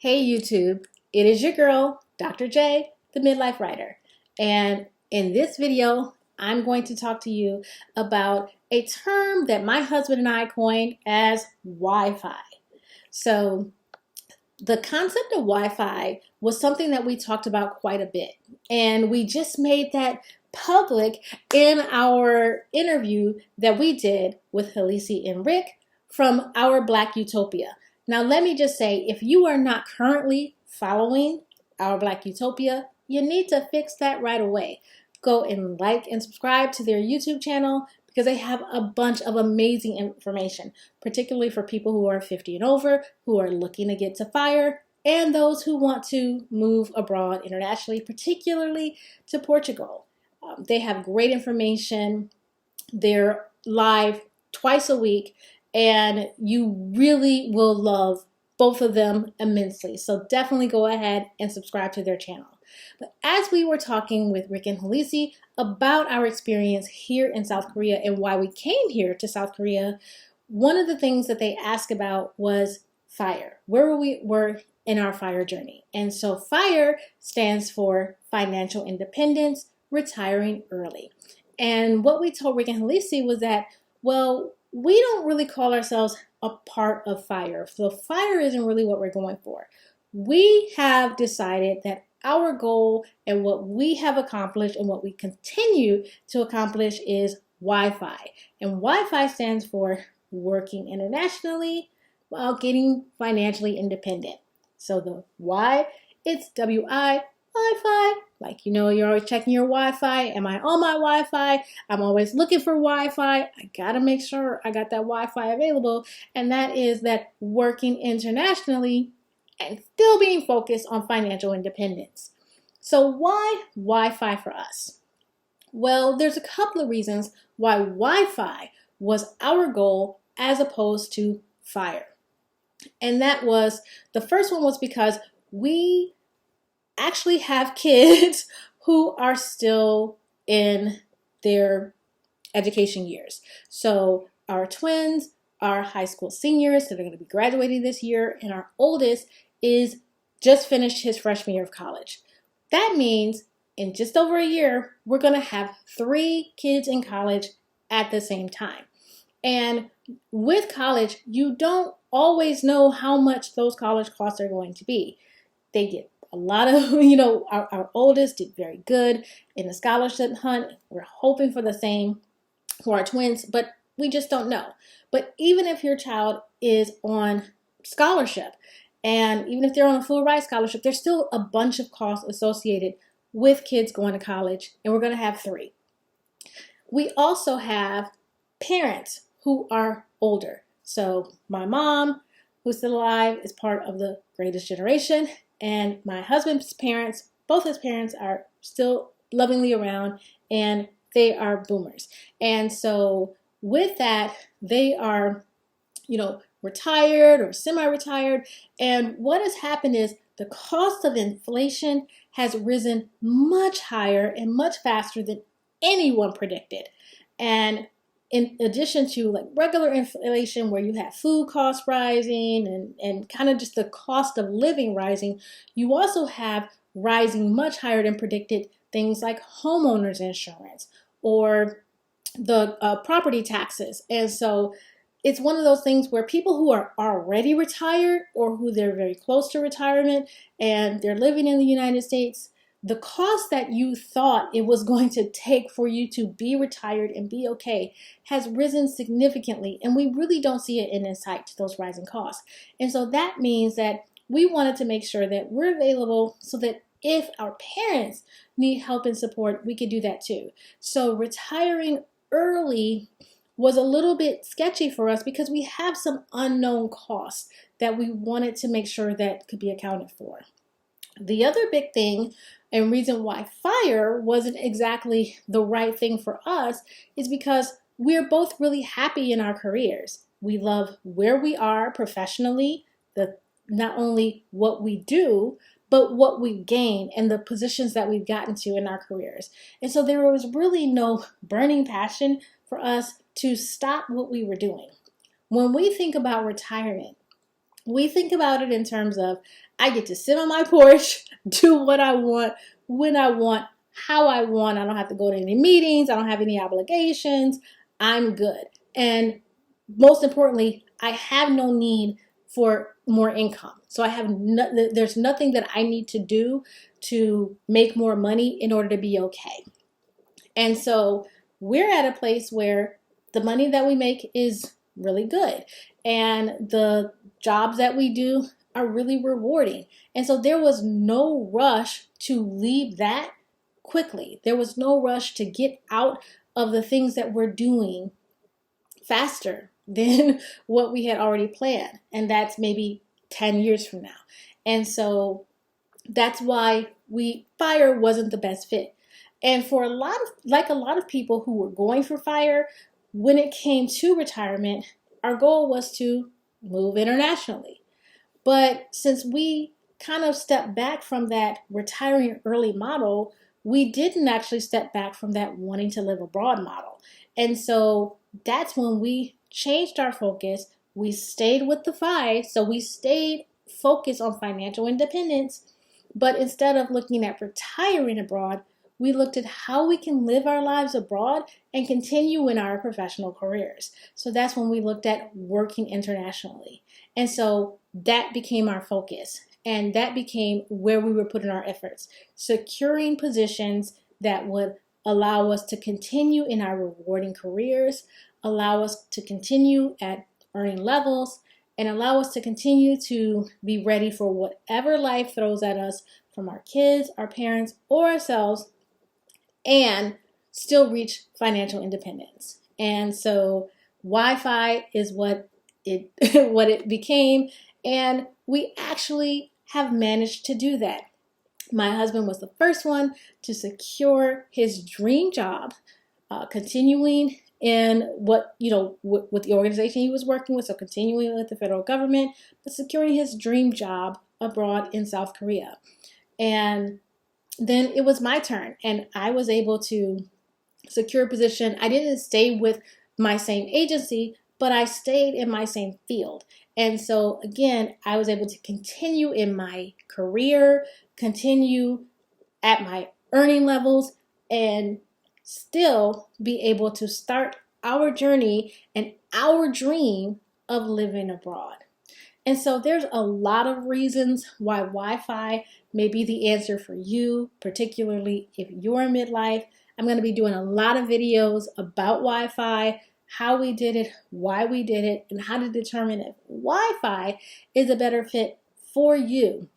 Hey YouTube, it is your girl, Dr. J, the Midlife Writer. And in this video, I'm going to talk to you about a term that my husband and I coined as Wi-Fi. So the concept of Wi-Fi was something that we talked about quite a bit. And we just made that public in our interview that we did with Halisi and Ric from Our Black Utopia. Now, let me just say, if you are not currently following Our Black Utopia, you need to fix that right away. Go and like and subscribe to their YouTube channel because they have a bunch of amazing information, particularly for people who are 50 and over, who are looking to get to FIRE, and those who want to move abroad internationally, particularly to Portugal. They have great information. They're live twice a week, and you really will love both of them immensely. So definitely go ahead and subscribe to their channel. But as we were talking with Ric and Halisi about our experience here in South Korea and why we came here to South Korea, one of the things that they asked about was FIRE, where we were in our FIRE journey. And so FIRE stands for Financial Independence, Retiring Early. And what we told Ric and Halisi was that, well, we don't really call ourselves a part of FIRE. So FIRE isn't really what we're going for. We have decided that our goal and what we have accomplished and what we continue to accomplish is Wi-Fi. And Wi-Fi stands for working internationally while getting financially independent. So the Y, it's W-I, Wi-Fi. Like, you know, you're always checking your Wi-Fi. Am I on my Wi-Fi? I'm always looking for Wi-Fi. I gotta make sure I got that Wi-Fi available. And that is that working internationally and still being focused on financial independence. So why Wi-Fi for us? Well, there's a couple of reasons why Wi-Fi was our goal as opposed to FIRE. And that was, the first one was because we actually have kids who are still in their education years. So our twins are high school seniors that are going to be graduating this year, and our oldest is just finished his freshman year of college. That means in just over a year, we're going to have 3 kids in college at the same time. And with college, you don't always know how much those college costs are going to be. They get a lot of, our oldest did very good in the scholarship hunt. We're hoping for the same for our twins, but we just don't know. But even if your child is on scholarship, and even if they're on a full ride scholarship, there's still a bunch of costs associated with kids going to college, and we're going to have 3. We also have parents who are older. So my mom, who's still alive, is part of the greatest generation. And my husband's parents, both his parents are still lovingly around, and they are boomers. And so with that, they are, retired or semi-retired. And what has happened is the cost of inflation has risen much higher and much faster than anyone predicted. And in addition to like regular inflation where you have food costs rising and kind of just the cost of living rising, you also have rising much higher than predicted things like homeowners insurance or the property taxes. And so it's one of those things where people who are already retired or who they're very close to retirement and they're living in the United States, the cost that you thought it was going to take for you to be retired and be okay has risen significantly, and we really don't see an end in sight to those rising costs. And so that means that we wanted to make sure that we're available so that if our parents need help and support, we could do that too. So retiring early was a little bit sketchy for us because we have some unknown costs that we wanted to make sure that could be accounted for. The other big thing and reason why FIRE wasn't exactly the right thing for us is because we're both really happy in our careers. We love where we are professionally, not only what we do, but what we gain and the positions that we've gotten to in our careers. And so there was really no burning passion for us to stop what we were doing. When we think about retirement, we think about it in terms of I get to sit on my porch, do what I want, when I want, how I want. I don't have to go to any meetings. I don't have any obligations. I'm good. And most importantly, I have no need for more income. So there's nothing that I need to do to make more money in order to be okay. And so we're at a place where the money that we make is really good. And the jobs that we do are really rewarding. And so there was no rush to leave that quickly. There was no rush to get out of the things that we're doing faster than what we had already planned. And that's maybe 10 years from now. And so that's why FIRE wasn't the best fit. And for a lot of people who were going for FIRE, when it came to retirement, our goal was to move internationally. But since we kind of stepped back from that retiring early model, we didn't actually step back from that wanting to live abroad model. And so that's when we changed our focus. We stayed with the FI, so we stayed focused on financial independence. But instead of looking at retiring abroad, we looked at how we can live our lives abroad and continue in our professional careers. So that's when we looked at working internationally. And so that became our focus. And that became where we were putting our efforts, securing positions that would allow us to continue in our rewarding careers, allow us to continue at earning levels, and allow us to continue to be ready for whatever life throws at us from our kids, our parents, or ourselves, and still reach financial independence. And so Wi-Fi is what it what it became, and we actually have managed to do that. My husband was the first one to secure his dream job, continuing in what, with the organization he was working with, so continuing with the federal government, but securing his dream job abroad in South Korea. And then it was my turn, and I was able to secure a position. I didn't stay with my same agency, but I stayed in my same field. And so again, I was able to continue in my career, continue at my earning levels, and still be able to start our journey and our dream of living abroad. And so there's a lot of reasons why Wi-Fi may be the answer for you, particularly if you're in midlife. I'm going to be doing a lot of videos about Wi-Fi, how we did it, why we did it, and how to determine if Wi-Fi is a better fit for you.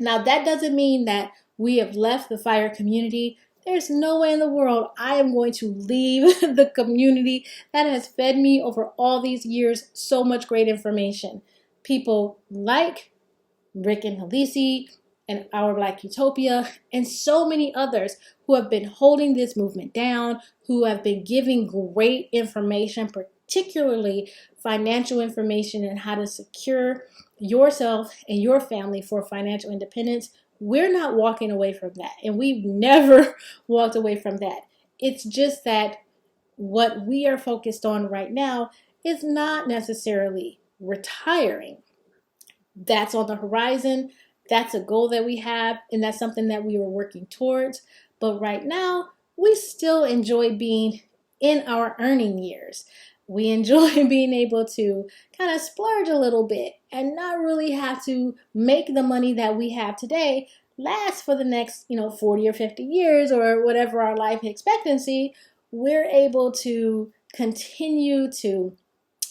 Now, that doesn't mean that we have left the FIRE community. There's no way in the world I am going to leave the community that has fed me over all these years so much great information. People like Ric and Halisi and Our Black Utopia and so many others who have been holding this movement down, who have been giving great information, particularly financial information and how to secure yourself and your family for financial independence. We're not walking away from that, and we've never walked away from that. It's just that what we are focused on right now is not necessarily retiring. That's on the horizon. That's a goal that we have, and that's something that we are working towards. But right now, we still enjoy being in our earning years. We enjoy being able to kind of splurge a little bit and not really have to make the money that we have today last for the next, 40 or 50 years or whatever our life expectancy. We're able to continue to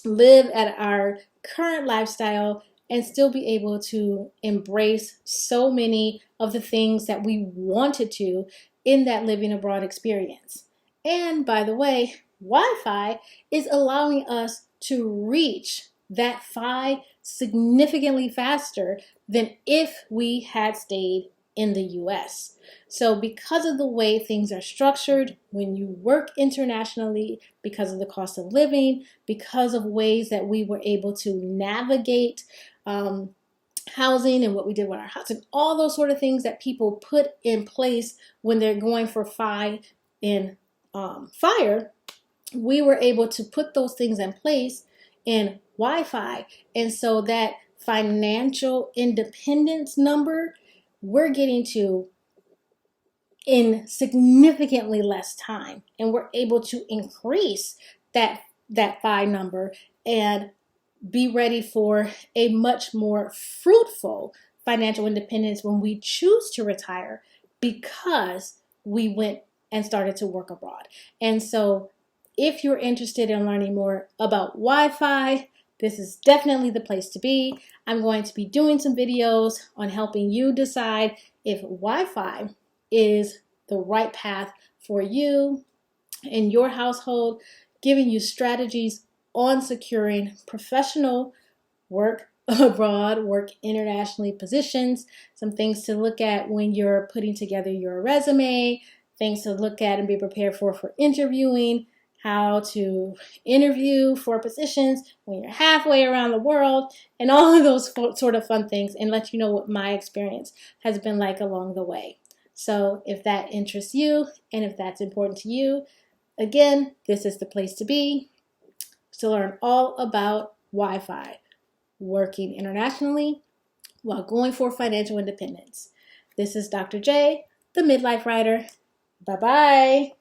live at our current lifestyle and still be able to embrace so many of the things that we wanted to in that living abroad experience. And by the way, Wi-Fi is allowing us to reach that FI significantly faster than if we had stayed in the US. So because of the way things are structured, when you work internationally, because of the cost of living, because of ways that we were able to navigate housing and what we did with our house and all those sort of things that people put in place when they're going for FI in FIRE, we were able to put those things in place in Wi-Fi, and so that financial independence number we're getting to in significantly less time, and we're able to increase that FI number and be ready for a much more fruitful financial independence when we choose to retire, because we went and started to work abroad. And so if you're interested in learning more about Wi-Fi, this is definitely the place to be. I'm going to be doing some videos on helping you decide if Wi-Fi is the right path for you and your household, giving you strategies on securing professional work abroad, work internationally positions, some things to look at when you're putting together your resume, things to look at and be prepared for interviewing, how to interview for positions when you're halfway around the world, and all of those sort of fun things, and let you know what my experience has been like along the way. So if that interests you and if that's important to you, again, this is the place to be to learn all about Wi-Fi, working internationally while going for financial independence. This is Dr. J, the Midlife Writer. Bye-bye.